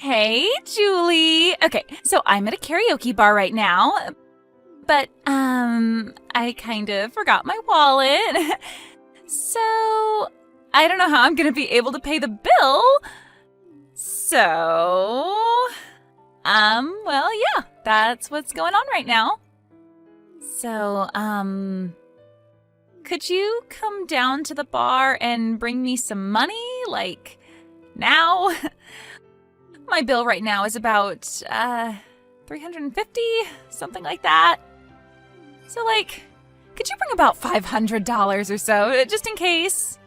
Hey, Julie. Okay, so I'm at a karaoke bar right now, but I kind of forgot my wallet. So, I don't know how I'm going to be able to pay the bill. So, well, yeah, that's what's going on right now. So, could you come down to the bar and bring me some money, like, now? My bill right now is about, $350, something like that. So, like, could you bring about $500 or so, just in case?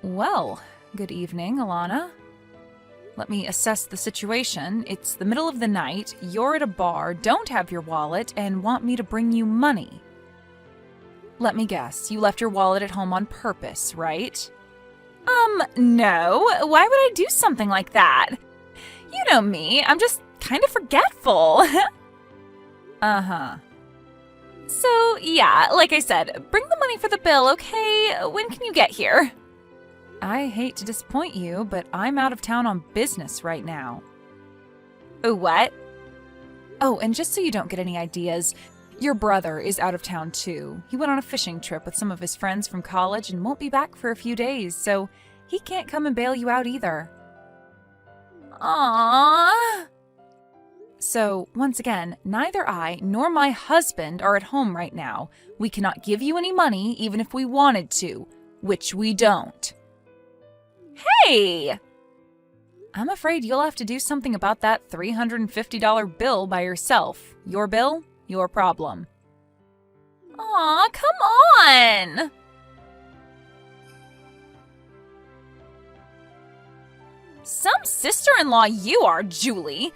Well, good evening, Alana. Let me assess the situation. It's the middle of the night, you're at a bar, don't have your wallet, and want me to bring you money. Let me guess, you left your wallet at home on purpose, right? No. Why would I do something like that? You know me, I'm just kind of forgetful. Uh-huh. So, yeah, like I said, bring the money for the bill, okay? When can you get here? I hate to disappoint you, but I'm out of town on business right now. What? Oh, and just so you don't get any ideas, your brother is out of town too. He went on a fishing trip with some of his friends from college and won't be back for a few days, so he can't come and bail you out either. Aww. So, once again, neither I nor my husband are at home right now. We cannot give you any money even if we wanted to, which we don't. Hey! I'm afraid you'll have to do something about that $350 bill by yourself. Your bill, your problem. Aw, come on! Some sister-in-law you are, Julie.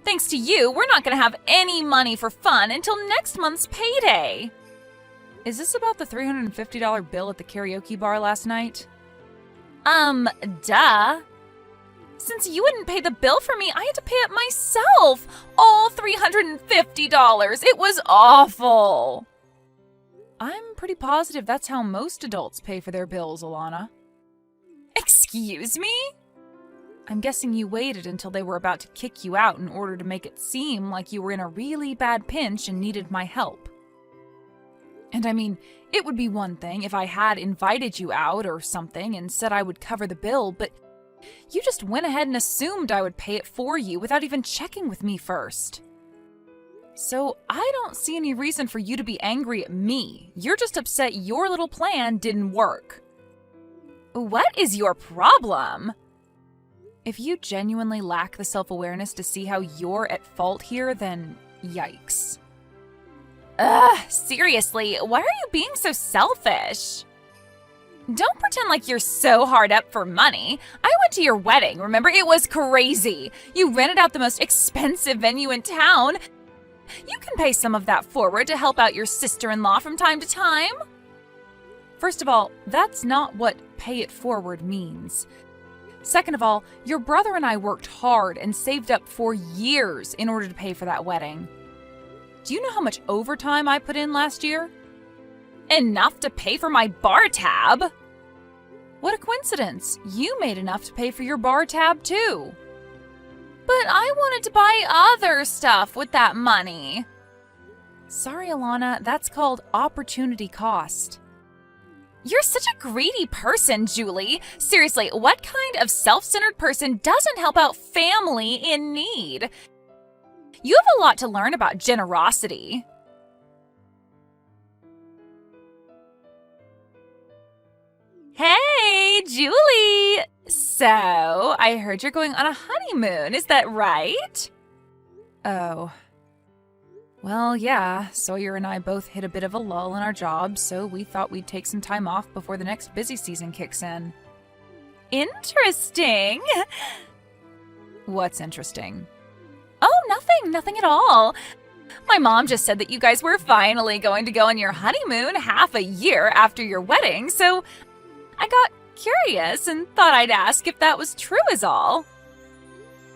Thanks to you, we're not going to have any money for fun until next month's payday. Is this about the $350 bill at the karaoke bar last night? Duh. Since you wouldn't pay the bill for me, I had to pay it myself. All $350. It was awful. I'm pretty positive that's how most adults pay for their bills, Alana. Excuse me? I'm guessing you waited until they were about to kick you out in order to make it seem like you were in a really bad pinch and needed my help. And I mean, it would be one thing if I had invited you out or something and said I would cover the bill, but you just went ahead and assumed I would pay it for you without even checking with me first. So I don't see any reason for you to be angry at me. You're just upset your little plan didn't work. What is your problem? If you genuinely lack the self-awareness to see how you're at fault here, then yikes. Ugh, seriously, why are you being so selfish? Don't pretend like you're so hard up for money. I went to your wedding, remember? It was crazy. You rented out the most expensive venue in town. You can pay some of that forward to help out your sister-in-law from time to time. First of all, that's not what pay it forward means. Second of all, your brother and I worked hard and saved up for years in order to pay for that wedding. Do you know how much overtime I put in last year? Enough to pay for my bar tab? What a coincidence. You made enough to pay for your bar tab too. But I wanted to buy other stuff with that money. Sorry, Alana, that's called opportunity cost. You're such a greedy person, Julie. Seriously, what kind of self-centered person doesn't help out family in need? You have a lot to learn about generosity. Hey, Julie! So, I heard you're going on a honeymoon, is that right? Oh. Well, yeah, Sawyer and I both hit a bit of a lull in our jobs, so we thought we'd take some time off before the next busy season kicks in. Interesting! What's interesting? Oh, nothing at all. My mom just said that you guys were finally going to go on your honeymoon half a year after your wedding, so I got curious and thought I'd ask if that was true is all.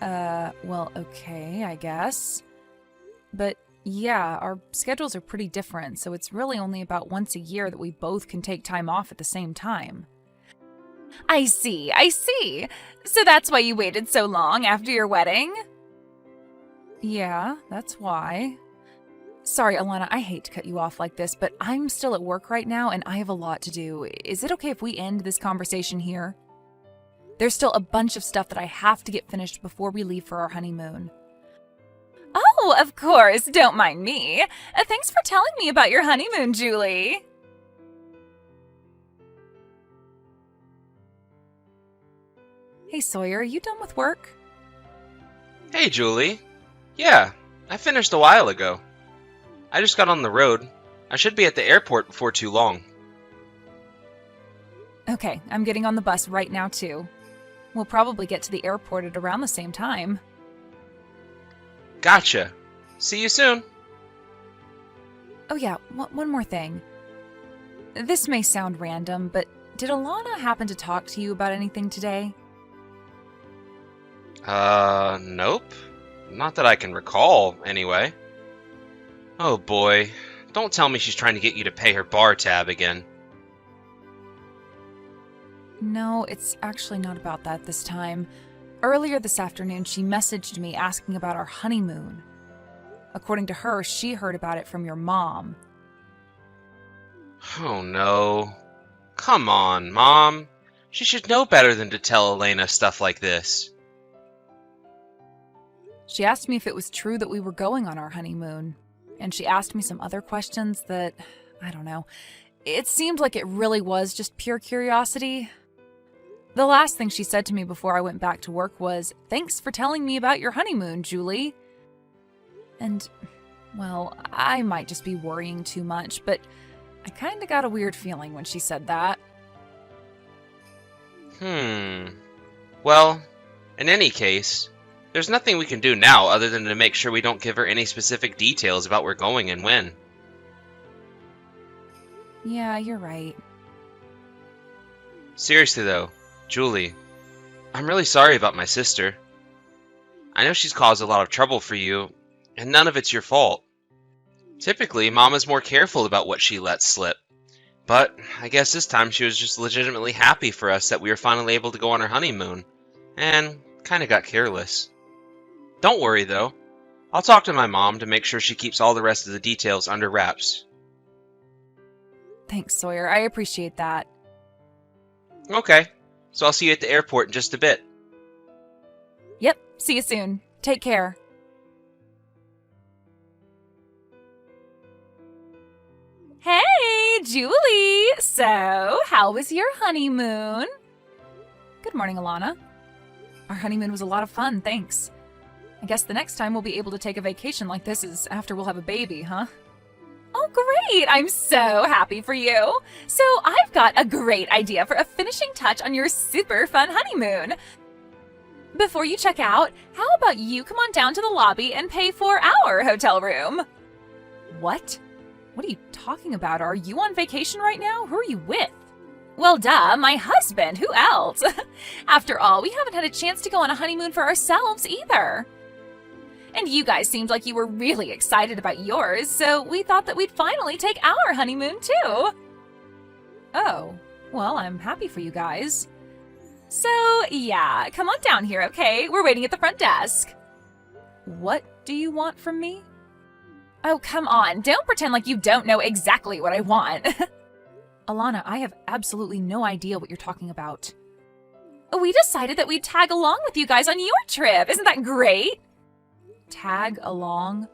Well, okay, I guess. But yeah, our schedules are pretty different, so it's really only about once a year that we both can take time off at the same time. I see. So that's why you waited so long after your wedding? Yeah, that's why. Sorry, Alana, I hate to cut you off like this, but I'm still at work right now and I have a lot to do. Is it okay if we end this conversation here? There's still a bunch of stuff that I have to get finished before we leave for our honeymoon. Oh, of course, don't mind me. Thanks for telling me about your honeymoon, Julie. Hey, Sawyer, are you done with work? Hey, Julie. Yeah, I finished a while ago. I just got on the road. I should be at the airport before too long. Okay, I'm getting on the bus right now, too. We'll probably get to the airport at around the same time. Gotcha. See you soon. Oh yeah, one more thing. This may sound random, but did Alana happen to talk to you about anything today? Nope. Not that I can recall, anyway. Oh boy. Don't tell me she's trying to get you to pay her bar tab again. No, it's actually not about that this time. Earlier this afternoon, she messaged me asking about our honeymoon. According to her, she heard about it from your mom. Oh no. Come on, Mom. She should know better than to tell Elena stuff like this. She asked me if it was true that we were going on our honeymoon. And she asked me some other questions that, I don't know. It seemed like it really was just pure curiosity. The last thing she said to me before I went back to work was, "Thanks for telling me about your honeymoon, Julie." And, well, I might just be worrying too much, but I kinda got a weird feeling when she said that. Well, in any case, there's nothing we can do now other than to make sure we don't give her any specific details about where we're going and when. Yeah, you're right. Seriously though, Julie, I'm really sorry about my sister. I know she's caused a lot of trouble for you, and none of it's your fault. Typically, Mama's more careful about what she lets slip. But I guess this time she was just legitimately happy for us that we were finally able to go on our honeymoon, and kinda got careless. Don't worry though. I'll talk to my mom to make sure she keeps all the rest of the details under wraps. Thanks, Sawyer. I appreciate that. Okay, so I'll see you at the airport in just a bit. Yep, see you soon. Take care. Hey, Julie! So, how was your honeymoon? Good morning, Alana. Our honeymoon was a lot of fun, thanks. I guess the next time we'll be able to take a vacation like this is after we'll have a baby, huh? Oh, great! I'm so happy for you. So, I've got a great idea for a finishing touch on your super fun honeymoon. Before you check out, how about you come on down to the lobby and pay for our hotel room? What? What are you talking about? Are you on vacation right now? Who are you with? Well, duh, my husband. Who else? After all, we haven't had a chance to go on a honeymoon for ourselves either. And you guys seemed like you were really excited about yours, so we thought that we'd finally take our honeymoon too. Oh, well, I'm happy for you guys. So, yeah, come on down here, okay? We're waiting at the front desk. What do you want from me? Oh, come on. Don't pretend like you don't know exactly what I want. Alana, I have absolutely no idea what you're talking about. We decided that we'd tag along with you guys on your trip. Isn't that great? Tag along?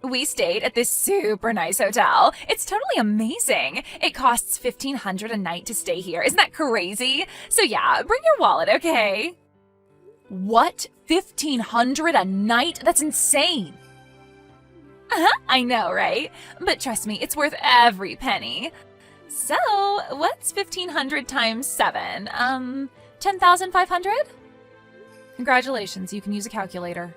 We stayed at this super nice hotel. It's totally amazing. It costs $1,500 a night to stay here. Isn't that crazy? So yeah, bring your wallet, okay? What? $1,500 a night? That's insane. I know, right? But trust me, it's worth every penny. So, what's 1,500 times 7? 10,500? Congratulations, you can use a calculator.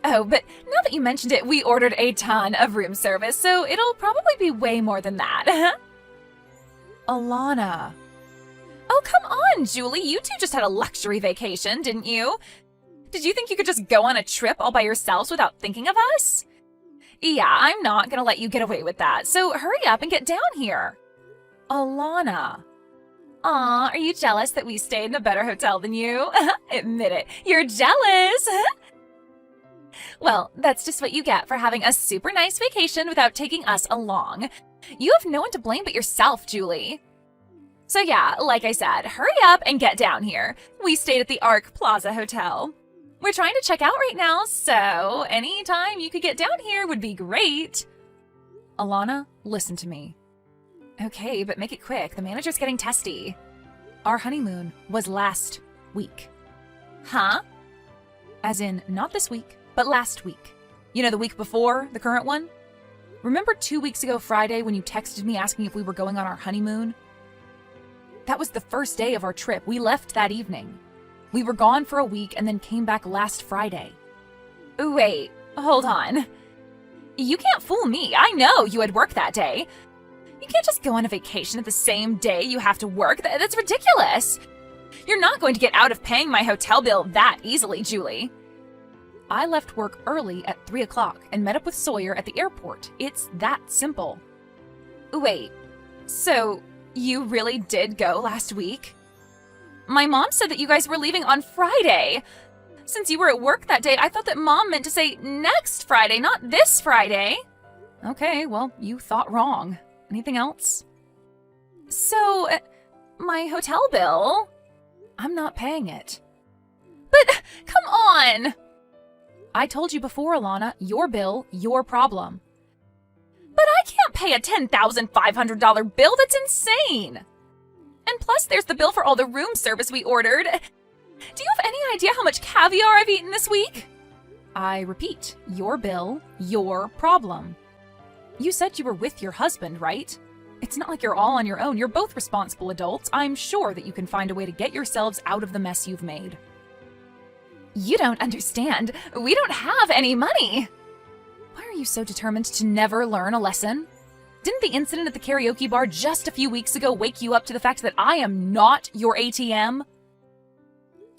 Oh, but now that you mentioned it, we ordered a ton of room service, so it'll probably be way more than that. Alana. Oh, come on, Julie. You two just had a luxury vacation, didn't you? Did you think you could just go on a trip all by yourselves without thinking of us? Yeah, I'm not gonna let you get away with that, so hurry up and get down here. Alana. Aw, are you jealous that we stayed in a better hotel than you? Admit it, you're jealous! Well, that's just what you get for having a super nice vacation without taking us along. You have no one to blame but yourself, Julie. So yeah, like I said, hurry up and get down here. We stayed at the Arc Plaza Hotel. We're trying to check out right now, so any time you could get down here would be great. Alana, listen to me. Okay, but make it quick. The manager's getting testy. Our honeymoon was last week. Huh? As in, not this week, but last week. You know, the week before the current one? Remember 2 weeks ago Friday when you texted me asking if we were going on our honeymoon? That was the first day of our trip. We left that evening. We were gone for a week and then came back last Friday. Wait, hold on. You can't fool me. I know you had work that day. You can't just go on a vacation at the same day you have to work. That's ridiculous. You're not going to get out of paying my hotel bill that easily, Julie. I left work early at 3 o'clock and met up with Sawyer at the airport. It's that simple. Wait, so you really did go last week? My mom said that you guys were leaving on Friday. Since you were at work that day, I thought that Mom meant to say next Friday, not this Friday. Okay, well, you thought wrong. Anything else? So, my hotel bill? I'm not paying it. But, come on! I told you before, Alana, your bill, your problem. But I can't pay a $10,500 bill, that's insane! And plus, there's the bill for all the room service we ordered. Do you have any idea how much caviar I've eaten this week? I repeat, your bill, your problem. You said you were with your husband, right? It's not like you're all on your own. You're both responsible adults. I'm sure that you can find a way to get yourselves out of the mess you've made. You don't understand. We don't have any money. Why are you so determined to never learn a lesson? Didn't the incident at the karaoke bar just a few weeks ago wake you up to the fact that I am not your ATM?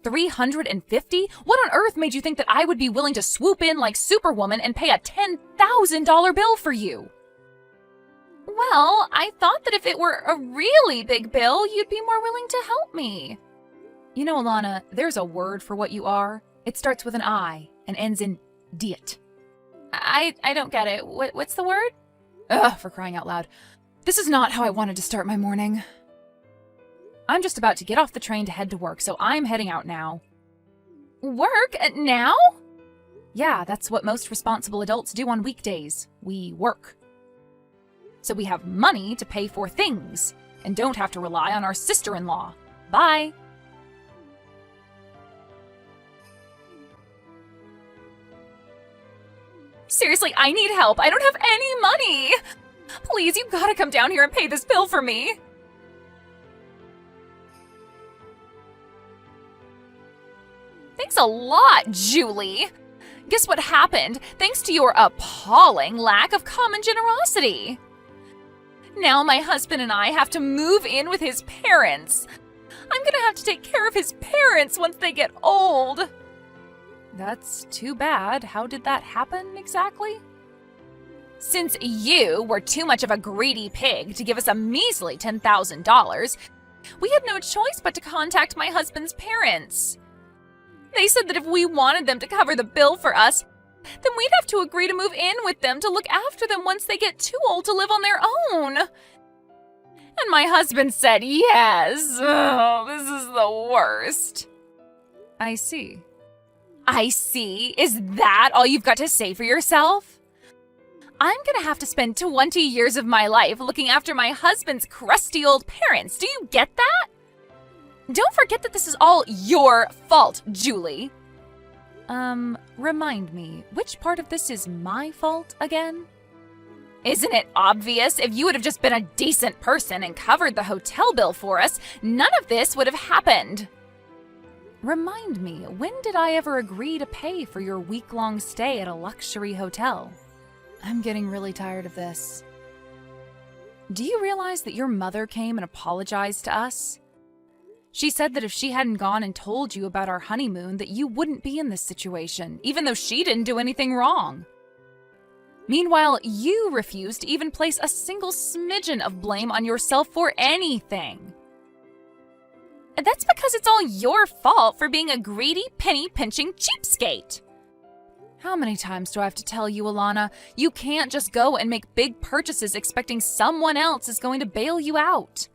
$350? What on earth made you think that I would be willing to swoop in like Superwoman and pay a $10,000 bill for you? Well, I thought that if it were a really big bill, you'd be more willing to help me. You know, Alana, there's a word for what you are. It starts with an I and ends in diet. I don't get it. What's the word? Ugh, for crying out loud. This is not how I wanted to start my morning. I'm just about to get off the train to head to work, so I'm heading out now. Work? Now? Yeah, that's what most responsible adults do on weekdays. We work. So we have money to pay for things, and don't have to rely on our sister-in-law. Bye. Seriously, I need help. I don't have any money. Please, you've got to come down here and pay this bill for me. Thanks a lot, Julie. Guess what happened? Thanks to your appalling lack of common generosity. Now my husband and I have to move in with his parents. I'm gonna have to take care of his parents once they get old. That's too bad. How did that happen exactly? Since you were too much of a greedy pig to give us a measly $10,000, we had no choice but to contact my husband's parents. They said that if we wanted them to cover the bill for us, then we'd have to agree to move in with them to look after them once they get too old to live on their own. And my husband said yes. Oh, this is the worst. I see. I see? Is that all you've got to say for yourself? I'm gonna have to spend 20 years of my life looking after my husband's crusty old parents. Do you get that? Don't forget that this is all your fault, Julie. Remind me, which part of this is my fault again? Isn't it obvious? If you would have just been a decent person and covered the hotel bill for us, none of this would have happened. Remind me, when did I ever agree to pay for your week-long stay at a luxury hotel? I'm getting really tired of this. Do you realize that your mother came and apologized to us? She said that if she hadn't gone and told you about our honeymoon, that you wouldn't be in this situation, even though she didn't do anything wrong. Meanwhile, you refused to even place a single smidgen of blame on yourself for anything. That's because it's all your fault for being a greedy, penny-pinching cheapskate. How many times do I have to tell you, Alana? You can't just go and make big purchases expecting someone else is going to bail you out.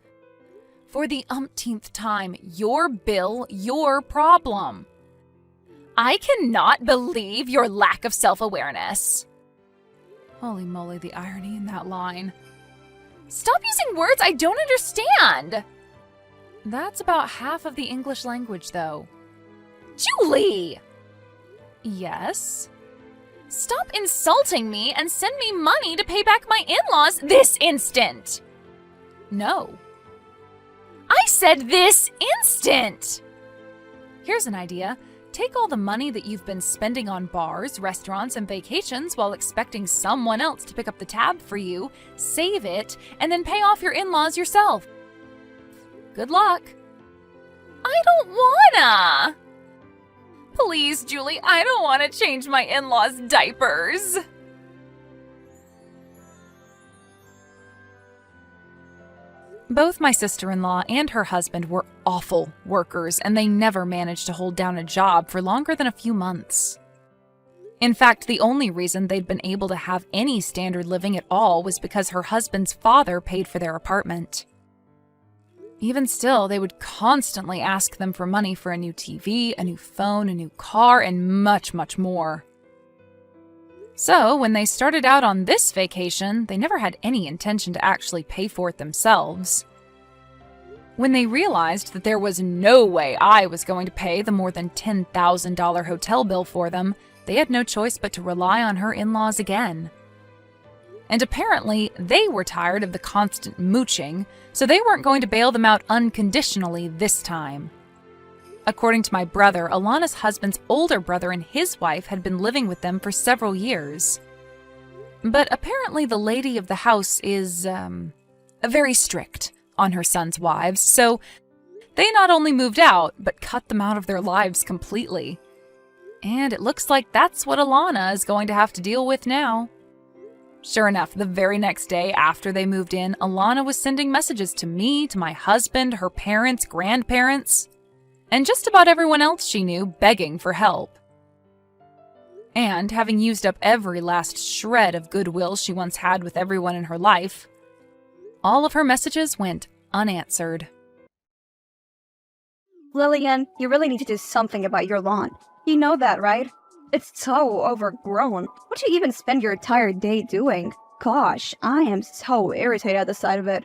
For the umpteenth time, your bill, your problem. I cannot believe your lack of self-awareness. Holy moly, the irony in that line. Stop using words I don't understand. That's about half of the English language, though. Julie! Yes? Stop insulting me and send me money to pay back my in-laws this instant! No. I said this instant! Here's an idea. Take all the money that you've been spending on bars, restaurants, and vacations while expecting someone else to pick up the tab for you, save it, and then pay off your in-laws yourself. Good luck. I don't wanna! Please, Julie, I don't want to change my in-laws' diapers. Both my sister-in-law and her husband were awful workers, and they never managed to hold down a job for longer than a few months. In fact, the only reason they'd been able to have any standard living at all was because her husband's father paid for their apartment. Even still, they would constantly ask them for money for a new TV, a new phone, a new car, and much, much more. So, when they started out on this vacation, they never had any intention to actually pay for it themselves. When they realized that there was no way I was going to pay the more than $10,000 hotel bill for them, they had no choice but to rely on her in-laws again. And apparently, they were tired of the constant mooching, so they weren't going to bail them out unconditionally this time. According to my brother, Alana's husband's older brother and his wife had been living with them for several years. But apparently the lady of the house is, very strict on her son's wives, so they not only moved out, but cut them out of their lives completely. And it looks like that's what Alana is going to have to deal with now. Sure enough, the very next day after they moved in, Alana was sending messages to me, to my husband, her parents, grandparents, and just about everyone else she knew, begging for help. And having used up every last shred of goodwill she once had with everyone in her life, all of her messages went unanswered. Lillian, you really need to do something about your lawn. You know that, right? It's so overgrown. What do you even spend your entire day doing? Gosh, I am so irritated at the sight of it.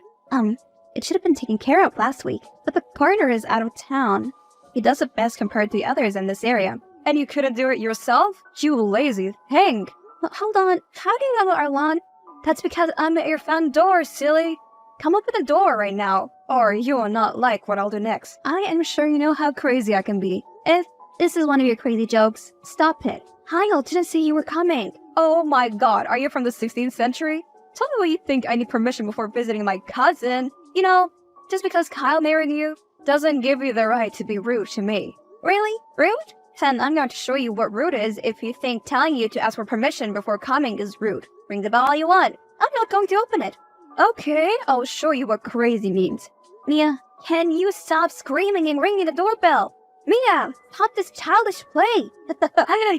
It should have been taken care of last week, but the partner is out of town. He does it best compared to the others in this area. And you couldn't do it yourself? You lazy thing. Hold on, how do you know about our lawn? That's because I'm at your front door, silly. Come up with the door right now, or you will not like what I'll do next. I am sure you know how crazy I can be. If this is one of your crazy jokes, stop it. Kyle didn't see you were coming. Oh my god, are you from the 16th century? Tell me what you think I need permission before visiting my cousin. You know, just because Kyle married you doesn't give you the right to be rude to me. Really? Rude? Then I'm going to show you what rude is if you think telling you to ask for permission before coming is rude. Ring the bell all you want. I'm not going to open it. Okay, I'll show you what crazy means. Mia, can you stop screaming and ringing the doorbell? Mia, stop this childish play.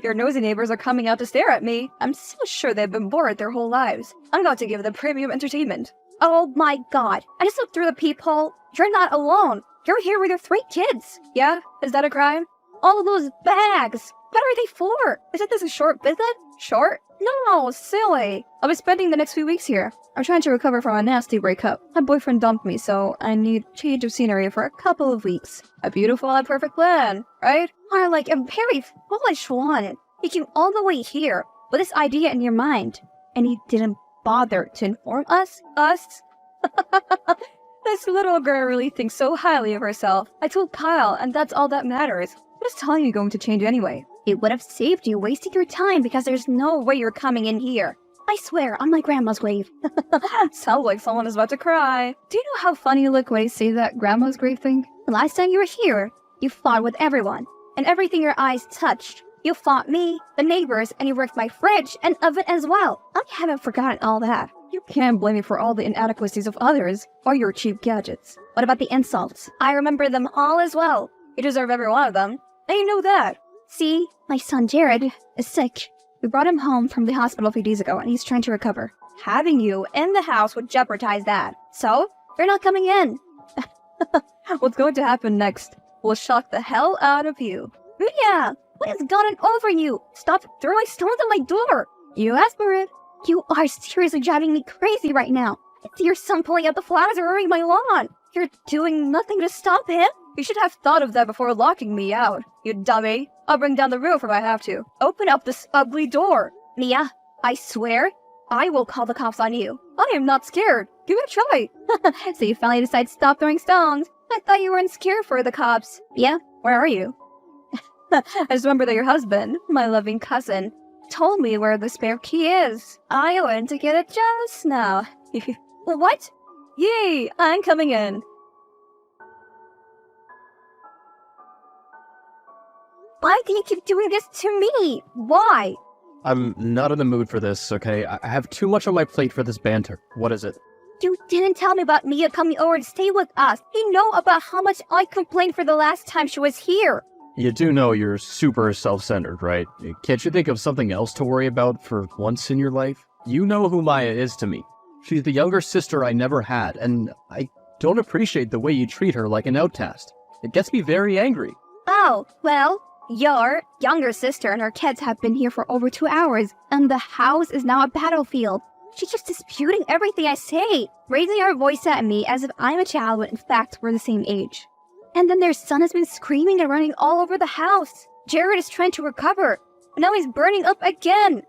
Your nosy neighbors are coming out to stare at me. I'm so sure they've been bored their whole lives. I'm going to give them premium entertainment. Oh my god, I just looked through the peephole. You're not alone. You're here with your 3 kids. Yeah? Is that a crime? All of those bags. What are they for? Isn't this a short visit? Short? No, silly. I'll be spending the next few weeks here. I'm trying to recover from a nasty breakup. My boyfriend dumped me, so I need change of scenery for a couple of weeks. A beautiful and perfect plan, right? Or like a very foolish one. You came all the way here with this idea in your mind, and you didn't bother to inform us? Us? This little girl really thinks so highly of herself. I told Kyle, and that's all that matters. What is telling you going to change anyway? It would have saved you wasting your time because there's no way you're coming in here. I swear, on my grandma's grave. Sounds like someone is about to cry. Do you know how funny you look when you say that grandma's grave thing? The last time you were here, you fought with everyone. And everything your eyes touched. You fought me, the neighbors, and you wrecked my fridge and oven as well. I haven't forgotten all that. You can't blame me for all the inadequacies of others, or your cheap gadgets. What about the insults? I remember them all as well. You deserve every one of them. And you know that. See, my son Jared is sick. We brought him home from the hospital a few days ago, and he's trying to recover. Having you in the house would jeopardize that. So, you're not coming in. What's going to happen next will shock the hell out of you. Mia, what has gotten over you? Stop throwing stones at my door. You asked for it. You are seriously driving me crazy right now. I see your son pulling out the flowers and ruining my lawn. You're doing nothing to stop him? You should have thought of that before locking me out, you dummy. I'll bring down the roof if I have to. Open up this ugly door. Mia, I swear, I will call the cops on you. I am not scared. Give it a try. So you finally decide to stop throwing stones. I thought you weren't scared for the cops. Yeah? Where are you? I just remember that your husband, my loving cousin, told me where the spare key is. I went to get it just now. What? Yay, I'm coming in. Why do you keep doing this to me? Why? I'm not in the mood for this, okay? I have too much on my plate for this banter. What is it? You didn't tell me about Mia coming over to stay with us. You know about how much I complained for the last time she was here. You do know you're super self-centered, right? Can't you think of something else to worry about for once in your life? You know who Maya is to me. She's the younger sister I never had, and I don't appreciate the way you treat her like an outcast. It gets me very angry. Oh, well, your younger sister and her kids have been here for over 2 hours, and the house is now a battlefield. She's just disputing everything I say, raising her voice at me as if I'm a child when in fact we're the same age. And then their son has been screaming and running all over the house. Jared is trying to recover, but now he's burning up again.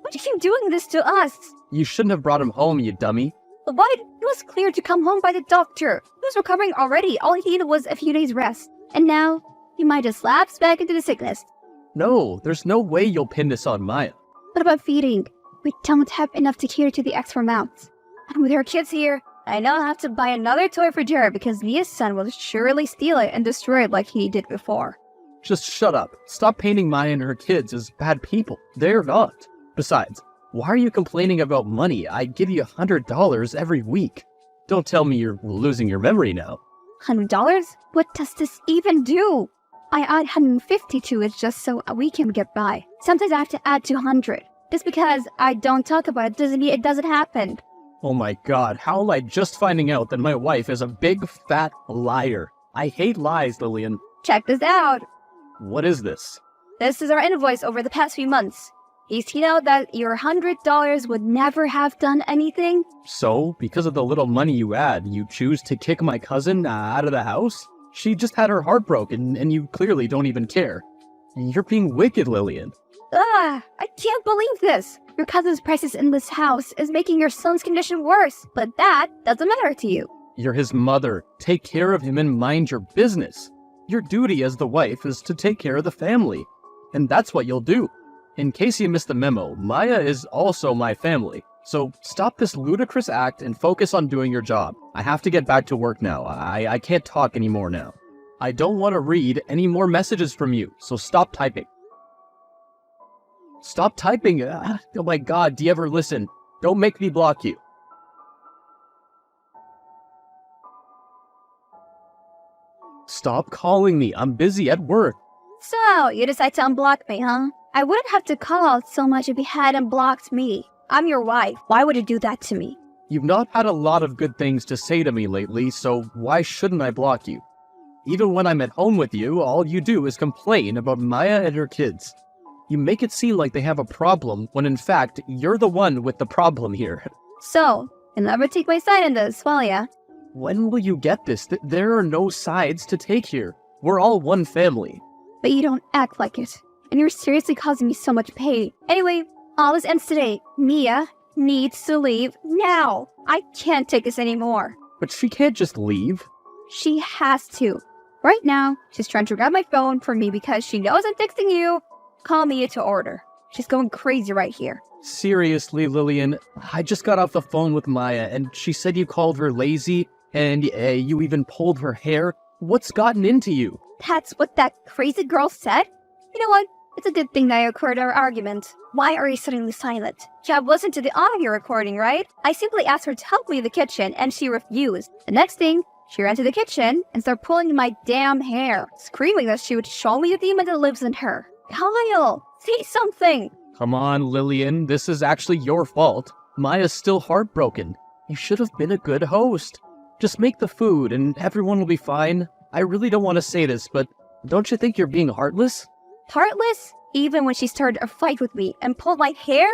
Why do you keep doing this to us? You shouldn't have brought him home, you dummy. Why? He was cleared to come home by the doctor. He was recovering already. All he needed was a few days rest. And now, he might just lapse back into the sickness. No, there's no way you'll pin this on Maya. What about feeding? We don't have enough to cater to the extra mouths. And with her kids here, I now have to buy another toy for Jared because Mia's son will surely steal it and destroy it like he did before. Just shut up. Stop painting Maya and her kids as bad people. They're not. Besides, why are you complaining about money? I give you $100 every week. Don't tell me you're losing your memory now. $100? What does this even do? I add 150 to it just so we can get by. Sometimes I have to add 200. Just because I don't talk about it doesn't mean it doesn't happen. Oh my god, how am I just finding out that my wife is a big fat liar? I hate lies, Lillian. Check this out. What is this? This is our invoice over the past few months. You see now that your $100 would never have done anything? So, because of the little money you add, you choose to kick my cousin out of the house? She just had her heart broken, and you clearly don't even care. You're being wicked, Lillian. I can't believe this. Your cousin's presence in this house is making your son's condition worse, but that doesn't matter to you. You're his mother. Take care of him and mind your business. Your duty as the wife is to take care of the family. And that's what you'll do. In case you missed the memo, Maya is also my family. So stop this ludicrous act and focus on doing your job. I have to get back to work now. I can't talk anymore now. I don't want to read any more messages from you, so stop typing. Stop typing! Oh my god, do you ever listen? Don't make me block you. Stop calling me, I'm busy at work. So, you decide to unblock me, huh? I wouldn't have to call out so much if you hadn't blocked me. I'm your wife. Why would you do that to me? You've not had a lot of good things to say to me lately, so why shouldn't I block you? Even when I'm at home with you, all you do is complain about Maya and her kids. You make it seem like they have a problem, when in fact, you're the one with the problem here. So, you'll never take my side in this, will ya? When will you get this? There are no sides to take here. We're all one family. But you don't act like it. And you're seriously causing me so much pain. Anyway, all this ends today. Mia needs to leave now. I can't take this anymore. But she can't just leave. She has to. Right now, she's trying to grab my phone from me because she knows I'm texting you. Call Mia to order. She's going crazy right here. Seriously, Lillian, I just got off the phone with Maya and she said you called her lazy and you even pulled her hair. What's gotten into you? That's what that crazy girl said? You know what? It's a good thing that I recorded our argument. Why are you suddenly silent? You have listened to the audio recording, right? I simply asked her to help me in the kitchen, and she refused. The next thing, she ran to the kitchen and started pulling my damn hair, screaming that she would show me the demon that lives in her. Kyle, say something! Come on, Lillian, this is actually your fault. Maya's still heartbroken. You should have been a good host. Just make the food and everyone will be fine. I really don't want to say this, but don't you think you're being heartless? Heartless? Even when she started a fight with me and pulled my hair?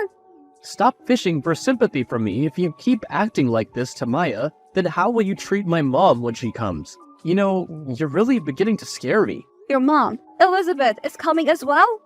Stop fishing for sympathy from me. If you keep acting like this to Maya, then how will you treat my mom when she comes? You know, you're really beginning to scare me. Your mom, Elizabeth, is coming as well?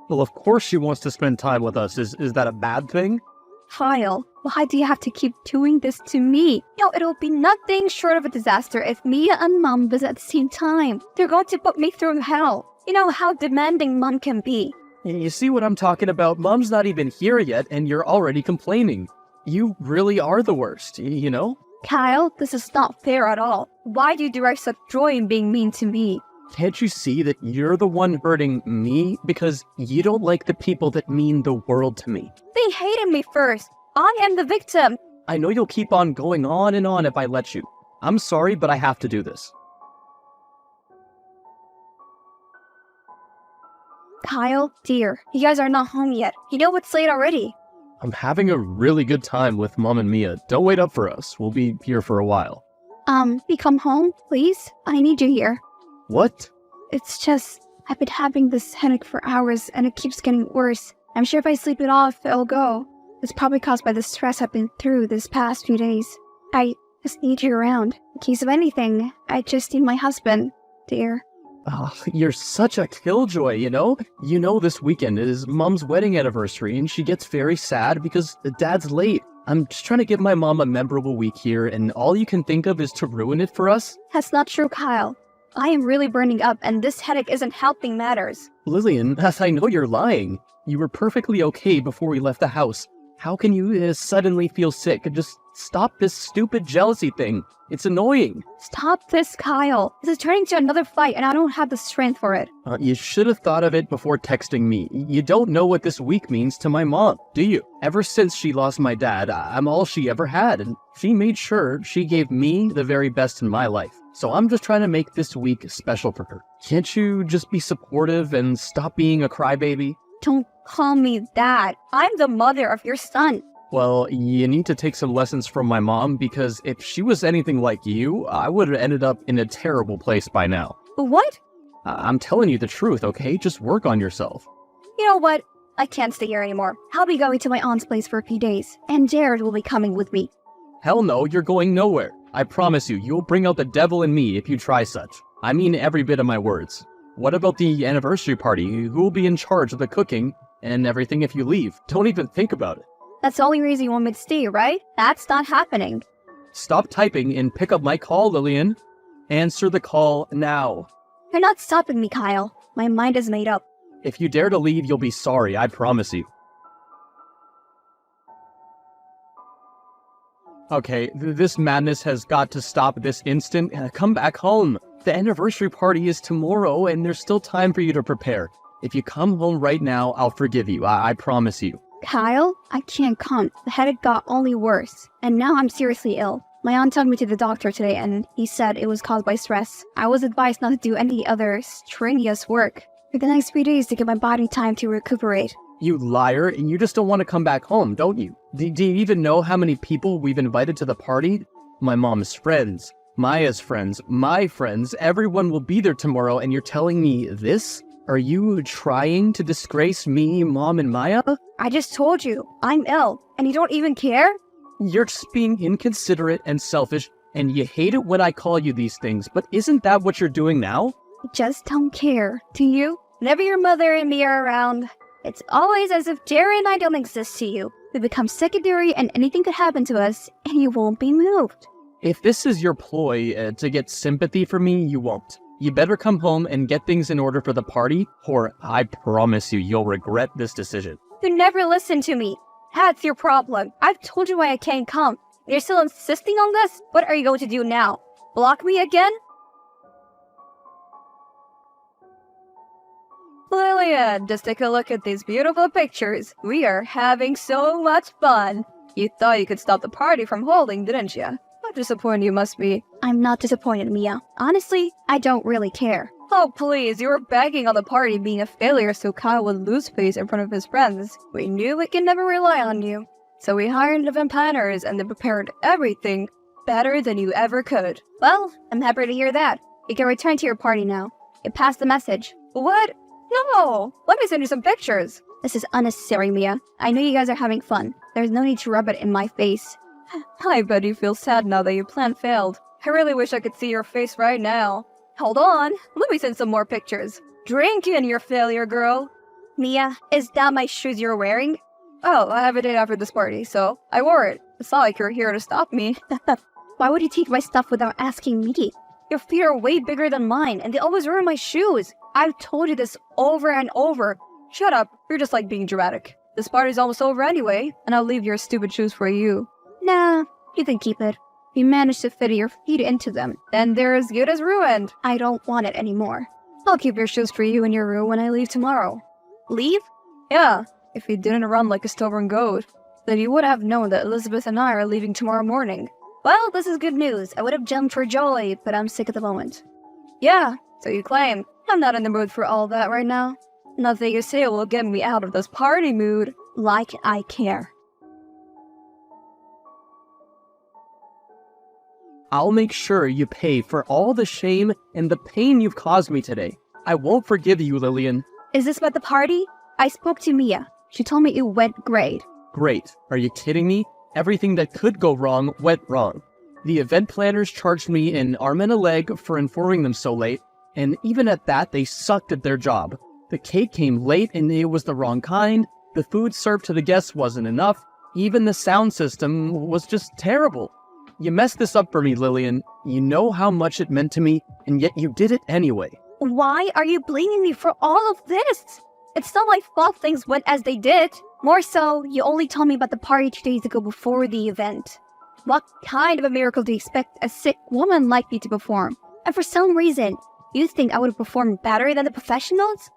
Well, of course she wants to spend time with us. Is that a bad thing? Kyle, why do you have to keep doing this to me? It'll be nothing short of a disaster if Mia and Mom visit at the same time. They're going to put me through hell. You know how demanding Mom can be. You see what I'm talking about? Mom's not even here yet, and you're already complaining. You really are the worst, you know? Kyle, this is not fair at all. Why do you derive such joy in being mean to me? Can't you see that you're the one hurting me because you don't like the people that mean the world to me? They hated me first. I am the victim. I know you'll keep on going on and on if I let you. I'm sorry, but I have to do this. Kyle, dear, you guys are not home yet. You know it's late already. I'm having a really good time with Mom and Mia. Don't wait up for us. We'll be here for a while. You come home, please? I need you here. What? It's just, I've been having this headache for hours and it keeps getting worse. I'm sure if I sleep it off, it'll go. It's probably caused by the stress I've been through this past few days. I just need you around. In case of anything, I just need my husband, dear. Oh, you're such a killjoy, you know? You know this weekend is Mom's wedding anniversary and she gets very sad because Dad's late. I'm just trying to give my mom a memorable week here and all you can think of is to ruin it for us? That's not true, Kyle. I am really burning up and this headache isn't helping matters. Lillian, I know you're lying. You were perfectly okay before we left the house. How can you suddenly feel sick? Just stop this stupid jealousy thing. It's annoying. Stop this, Kyle. This is turning to another fight and I don't have the strength for it. You should have thought of it before texting me. You don't know what this week means to my mom, do you? Ever since she lost my dad, I'm all she ever had, and she made sure she gave me the very best in my life. So I'm just trying to make this week special for her. Can't you just be supportive and stop being a crybaby? Don't call me that. I'm the mother of your son. Well, you need to take some lessons from my mom because if she was anything like you, I would have ended up in a terrible place by now. What? I'm telling you the truth, okay? Just work on yourself. You know what? I can't stay here anymore. I'll be going to my aunt's place for a few days, and Jared will be coming with me. Hell no, you're going nowhere. I promise you, you'll bring out the devil in me if you try such. I mean every bit of my words. What about the anniversary party? Who will be in charge of the cooking and everything if you leave? Don't even think about it. That's the only reason you want me to stay, right? That's not happening. Stop typing and pick up my call, Lillian. Answer the call now. You're not stopping me, Kyle. My mind is made up. If you dare to leave, you'll be sorry, I promise you. Okay, this madness has got to stop this instant. Come back home. The anniversary party is tomorrow, and there's still time for you to prepare. If you come home right now, I'll forgive you. I promise you. Kyle, I can't come. The headache got only worse, and now I'm seriously ill. My aunt took me to the doctor today, and he said it was caused by stress. I was advised not to do any other strenuous work for the next few days to give my body time to recuperate. You liar, and you just don't want to come back home, don't you? Do you even know how many people we've invited to the party? My mom's friends, Maya's friends, my friends, everyone will be there tomorrow, and you're telling me this? Are you trying to disgrace me, Mom, and Maya? I just told you, I'm ill, and you don't even care? You're just being inconsiderate and selfish, and you hate it when I call you these things, but isn't that what you're doing now? I just don't care, do you? Whenever your mother and me are around, it's always as if Jerry and I don't exist to you. We become secondary and anything could happen to us, and you won't be moved. If this is your ploy to get sympathy from me, you won't. You better come home and get things in order for the party, or I promise you, you'll regret this decision. You never listen to me. That's your problem. I've told you why I can't come. You're still insisting on this? What are you going to do now? Block me again? Lillian, just take a look at these beautiful pictures. We are having so much fun. You thought you could stop the party from holding, didn't you? How disappointed you must be. I'm not disappointed, Mia. Honestly, I don't really care. Oh, please, you were begging on the party being a failure so Kyle would lose face in front of his friends. We knew we could never rely on you. So we hired event planners and they prepared everything better than you ever could. Well, I'm happy to hear that. You can return to your party now. You passed the message. What? No! Let me send you some pictures. This is unnecessary, Mia. I know you guys are having fun. There's no need to rub it in my face. I bet you feel sad now that your plan failed. I really wish I could see your face right now. Hold on, let me send some more pictures. Drink in your failure, girl. Mia, is that my shoes you're wearing? Oh, I have a date after this party, so I wore it. It's not like you're here to stop me. Why would you take my stuff without asking me? Your feet are way bigger than mine, and they always ruin my shoes. I've told you this over and over. Shut up, you're just like being dramatic. This party's almost over anyway, and I'll leave your stupid shoes for you. Nah, you can keep it. You managed to fit your feet into them. Then they're as good as ruined. I don't want it anymore. I'll keep your shoes for you in your room when I leave tomorrow. Leave? Yeah, if you didn't run like a stubborn goat, then you would have known that Elizabeth and I are leaving tomorrow morning. Well, this is good news. I would have jumped for joy, but I'm sick at the moment. Yeah, so you claim. I'm not in the mood for all that right now. Nothing you say will get me out of this party mood. Like I care. I'll make sure you pay for all the shame and the pain you've caused me today. I won't forgive you, Lillian. Is this about the party? I spoke to Mia. She told me it went great. Great. Are you kidding me? Everything that could go wrong went wrong. The event planners charged me an arm and a leg for informing them so late, and even at that, they sucked at their job. The cake came late and it was the wrong kind, the food served to the guests wasn't enough, even the sound system was just terrible. You messed this up for me, Lillian. You know how much it meant to me, and yet you did it anyway. Why are you blaming me for all of this? It's not my fault things went as they did. More so, you only told me about the party 2 days ago before the event. What kind of a miracle do you expect a sick woman like me to perform? And for some reason, you think I would have performed better than the professionals?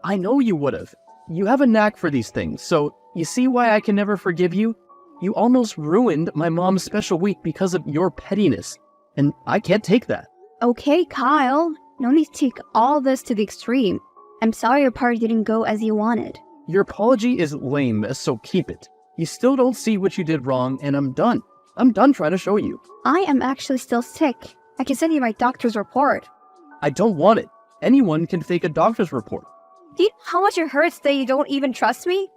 I know you would've. You have a knack for these things, so you see why I can never forgive you? You almost ruined my mom's special week because of your pettiness, and I can't take that. Okay, Kyle. No need to take all this to the extreme. I'm sorry your party didn't go as you wanted. Your apology is lame, so keep it. You still don't see what you did wrong, and I'm done. I'm done trying to show you. I am actually still sick. I can send you my doctor's report. I don't want it. Anyone can fake a doctor's report. Do you know how much it hurts that you don't even trust me?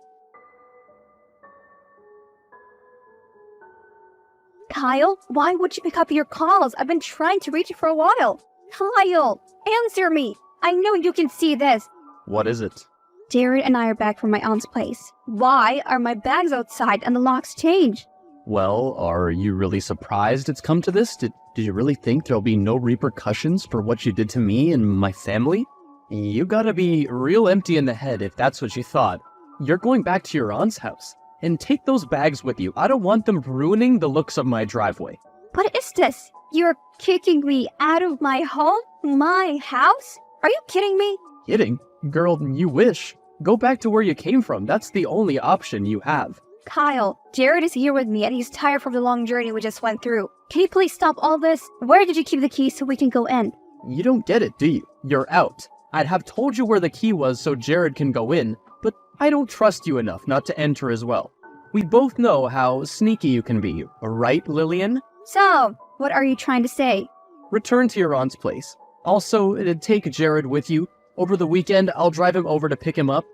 Kyle, why would you pick up your calls? I've been trying to reach you for a while. Kyle, answer me. I know you can see this. What is it? Jared and I are back from my aunt's place. Why are my bags outside and the locks changed? Well, are you really surprised it's come to this? Did you really think there'll be no repercussions for what you did to me and my family? You gotta be real empty in the head if that's what you thought. You're going back to your aunt's house. And take those bags with you. I don't want them ruining the looks of my driveway. What is this? You're kicking me out of my home? My house? Are you kidding me? Kidding? Girl, you wish. Go back to where you came from. That's the only option you have. Kyle, Jared is here with me and he's tired from the long journey we just went through. Can you please stop all this? Where did you keep the key so we can go in? You don't get it, do you? You're out. I'd have told you where the key was so Jared can go in, but I don't trust you enough not to enter as well. We both know how sneaky you can be, right, Lillian? So, what are you trying to say? Return to your aunt's place. Also, take Jared with you. Over the weekend, I'll drive him over to pick him up.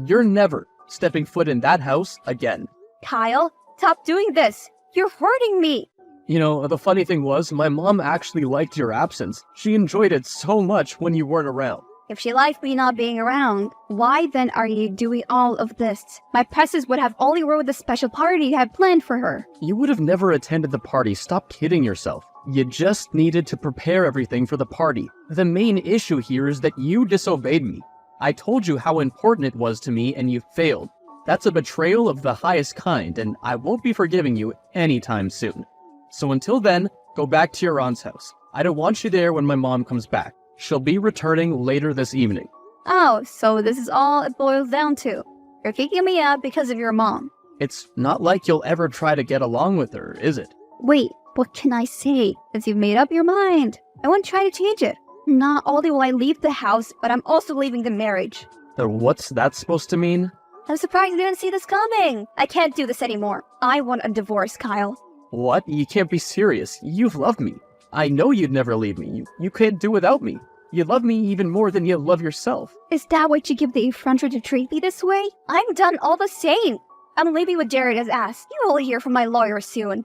You're never stepping foot in that house again. Kyle, stop doing this. You're hurting me. You know, the funny thing was, my mom actually liked your absence. She enjoyed it so much when you weren't around. If she liked me not being around, why then are you doing all of this? My presses would have only ruined the special party you had planned for her. You would have never attended the party. Stop kidding yourself. You just needed to prepare everything for the party. The main issue here is that you disobeyed me. I told you how important it was to me and you failed. That's a betrayal of the highest kind, and I won't be forgiving you anytime soon. So until then, go back to your aunt's house. I don't want you there when my mom comes back. She'll be returning later this evening. Oh, so this is all it boils down to. You're kicking me out because of your mom. It's not like you'll ever try to get along with her, is it? Wait, what can I say? Since you've made up your mind, I won't try to change it. Not only will I leave the house, but I'm also leaving the marriage. What's that supposed to mean? I'm surprised you didn't see this coming. I can't do this anymore. I want a divorce, Kyle. What? You can't be serious. You've loved me. I know you'd never leave me. You can't do without me. You love me even more than you love yourself. Is that what you give the effrontery to treat me this way? I'm done all the same. I'm leaving with Jared as asked. You will hear from my lawyer soon.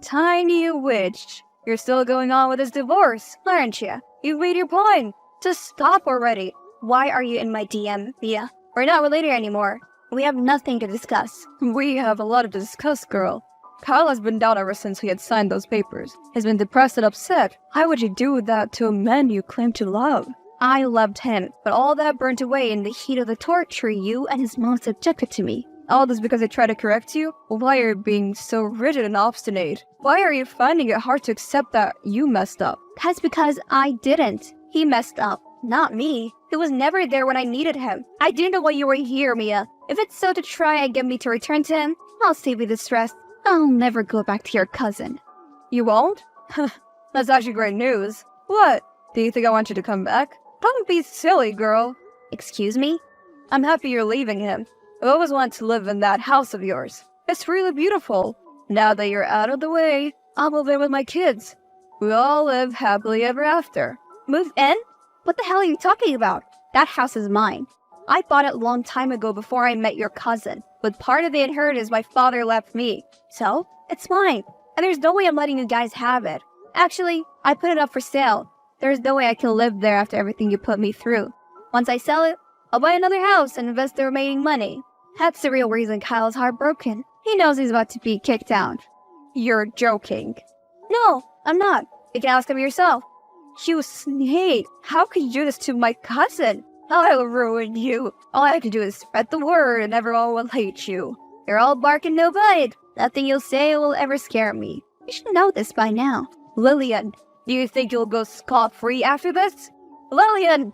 Tiny witch. You're still going on with this divorce, aren't you? You've made your point. Just stop already. Why are you in my DM, Mia? We're not related anymore. We have nothing to discuss. We have a lot to discuss, girl. Kyle has been down ever since we had signed those papers. He's been depressed and upset. Why would you do that to a man you claim to love? I loved him, but all that burnt away in the heat of the torture you and his mom subjected to me. All this because I tried to correct you? Why are you being so rigid and obstinate? Why are you finding it hard to accept that you messed up? That's because I didn't. He messed up, not me. He was never there when I needed him. I didn't know why you were here, Mia. If it's so to try and get me to return to him, I'll save you the stress. I'll never go back to your cousin. You won't? That's actually great news. What? Do you think I want you to come back? Don't be silly, girl. Excuse me? I'm happy you're leaving him. I've always wanted to live in that house of yours. It's really beautiful. Now that you're out of the way, I'll move in with my kids. We all live happily ever after. Move in? What the hell are you talking about? That house is mine. I bought it a long time ago before I met your cousin. But part of the inheritance my father left me. So, it's mine. And there's no way I'm letting you guys have it. Actually, I put it up for sale. There's no way I can live there after everything you put me through. Once I sell it, I'll buy another house and invest the remaining money. That's the real reason Kyle's heartbroken. He knows he's about to be kicked out. You're joking. No, I'm not. You can ask him yourself. You snake! How could you do this to my cousin? I'll ruin you. All I have to do is spread the word and everyone will hate you. You're all bark and no bite. Nothing you'll say will ever scare me. You should know this by now. Lillian, do you think you'll go scot-free after this? Lillian!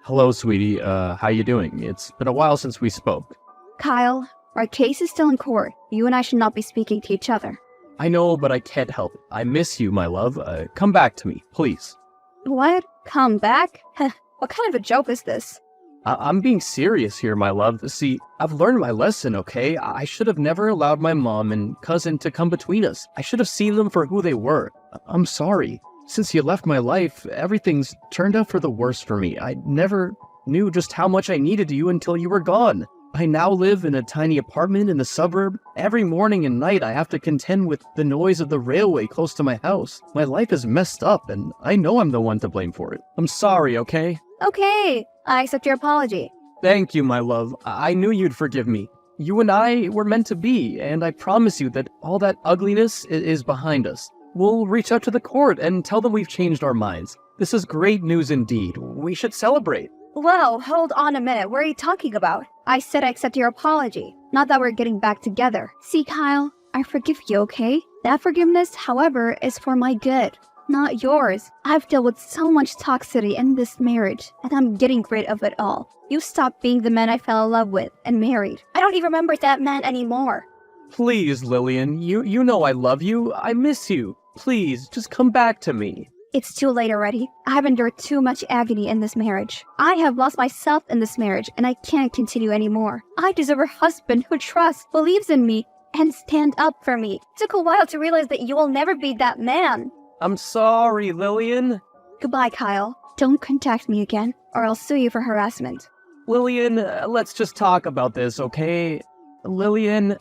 Hello, sweetie. How you doing? It's been a while since we spoke. Kyle, our case is still in court. You and I should not be speaking to each other. I know, but I can't help it. I miss you, my love. Come back to me, please. What? Come back? What kind of a joke is this? I'm being serious here, my love. See, I've learned my lesson, okay? I should have never allowed my mom and cousin to come between us. I should have seen them for who they were. I'm sorry. Since you left my life, everything's turned out for the worse for me. I never knew just how much I needed you until you were gone. I now live in a tiny apartment in the suburb. Every morning and night I have to contend with the noise of the railway close to my house. My life is messed up and I know I'm the one to blame for it. I'm sorry, okay? Okay, I accept your apology. Thank you, my love. I knew you'd forgive me. You and I were meant to be, and I promise you that all that ugliness is behind us. We'll reach out to the court and tell them we've changed our minds. This is great news indeed. We should celebrate. Whoa, hold on a minute. What are you talking about? I said I accept your apology, not that we're getting back together. See, Kyle, I forgive you, okay? That forgiveness, however, is for my good, not yours. I've dealt with so much toxicity in this marriage, and I'm getting rid of it all. You stopped being the man I fell in love with and married. I don't even remember that man anymore. Please, Lillian, you know I love you. I miss you. Please, just come back to me. It's too late already. I've endured too much agony in this marriage. I have lost myself in this marriage, and I can't continue anymore. I deserve a husband who trusts, believes in me, and stand up for me. It took a while to realize that you will never be that man. I'm sorry, Lillian. Goodbye, Kyle. Don't contact me again, or I'll sue you for harassment. Lillian, let's just talk about this, okay? Lillian...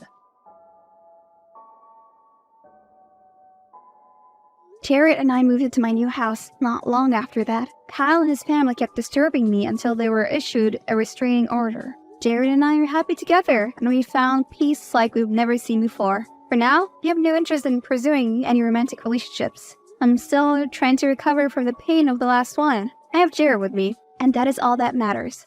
Jared and I moved into my new house not long after that. Kyle and his family kept disturbing me until they were issued a restraining order. Jared and I are happy together, and we found peace like we've never seen before. For now, we have no interest in pursuing any romantic relationships. I'm still trying to recover from the pain of the last one. I have Jared with me, and that is all that matters.